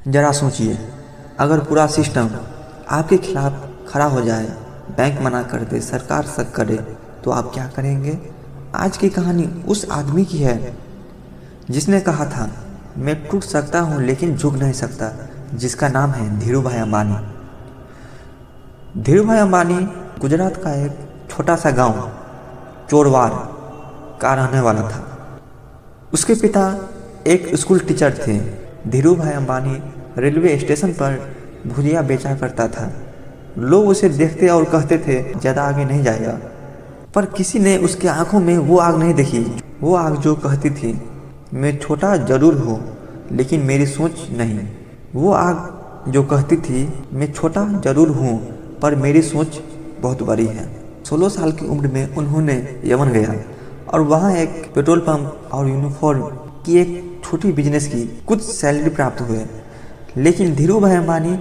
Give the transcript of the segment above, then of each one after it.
जरा सोचिए, अगर पूरा सिस्टम आपके खिलाफ खड़ा हो जाए, बैंक मना कर दे, सरकार शक करे, तो आप क्या करेंगे? आज की कहानी उस आदमी की है जिसने कहा था, मैं टूट सकता हूँ लेकिन झुक नहीं सकता, जिसका नाम है धीरू भाई अंबानी। धीरू भाई अंबानी गुजरात का एक छोटा सा गांव चोरवार का रहने वाला था। उसके पिता एक स्कूल टीचर थे। धीरू भाई अंबानी रेलवे स्टेशन पर भुजिया बेचा करता था। लोग उसे देखते और कहते थे ज़्यादा आगे नहीं जाएगा, पर किसी ने उसके आंखों में वो आग नहीं देखी। वो आग जो कहती थी, मैं छोटा जरूर हूँ लेकिन मेरी सोच नहीं। वो आग जो कहती थी, मैं छोटा जरूर हूँ पर मेरी सोच बहुत बड़ी है। 16 साल की उम्र में उन्होंने यमन गया और वहाँ एक पेट्रोल पंप और यूनिफॉर्म की एक छोटी बिजनेस की कुछ सैलरी प्राप्त हुए। लेकिन धीरू भाई अंबानी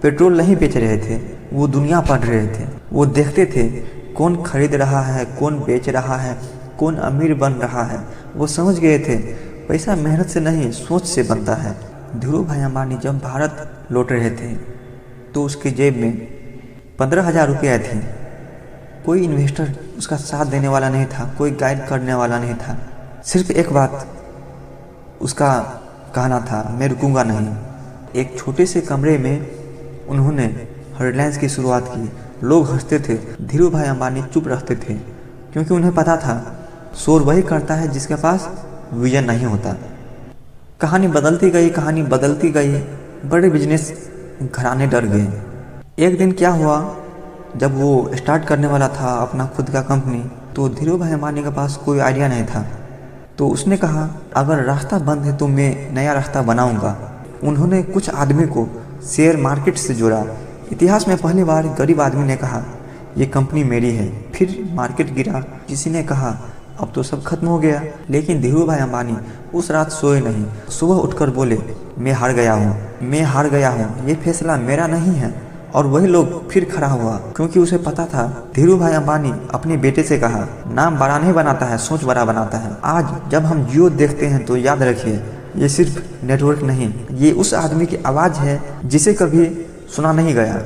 पेट्रोल नहीं बेच रहे थे, वो दुनिया पढ़ रहे थे। वो देखते थे कौन खरीद रहा है, कौन बेच रहा है, कौन अमीर बन रहा है। वो समझ गए थे पैसा मेहनत से नहीं सोच से बनता है। धीरू भाई अंबानी जब भारत लौट रहे थे तो उसके जेब में 15,000 रुपये थे। कोई इन्वेस्टर उसका साथ देने वाला नहीं था, कोई गाइड करने वाला नहीं था। सिर्फ एक बात उसका कहना था, मैं रुकूंगा नहीं। एक छोटे से कमरे में उन्होंने रिलायंस की शुरुआत की। लोग हंसते थे, धीरू भाई अंबानी चुप रहते थे, क्योंकि उन्हें पता था शोर वही करता है जिसके पास विजन नहीं होता। कहानी बदलती गई, कहानी बदलती गई। बड़े बिजनेस घराने डर गए। एक दिन क्या हुआ, जब वो स्टार्ट करने वाला था अपना खुद का कंपनी, तो धीरू भाई अंबानी के पास कोई आइडिया नहीं था। तो उसने कहा, अगर रास्ता बंद है तो मैं नया रास्ता बनाऊंगा। उन्होंने कुछ आदमी को शेयर मार्केट से जोड़ा। इतिहास में पहली बार गरीब आदमी ने कहा, ये कंपनी मेरी है। फिर मार्केट गिरा, किसी ने कहा अब तो सब खत्म हो गया। लेकिन धीरू भाई अंबानी उस रात सोए नहीं। सुबह उठकर बोले, मैं हार गया हूँ, मैं हार गया हूँ, ये फैसला मेरा नहीं है। और वही लोग फिर खड़ा हुआ, क्योंकि उसे पता था धीरू भाई अंबानी अपने बेटे से कहा, नाम बड़ा नहीं बनाता है, सोच बड़ा बनाता है। आज जब हम जियो देखते हैं तो याद रखिए, ये सिर्फ नेटवर्क नहीं, ये उस आदमी की आवाज़ है जिसे कभी सुना नहीं गया।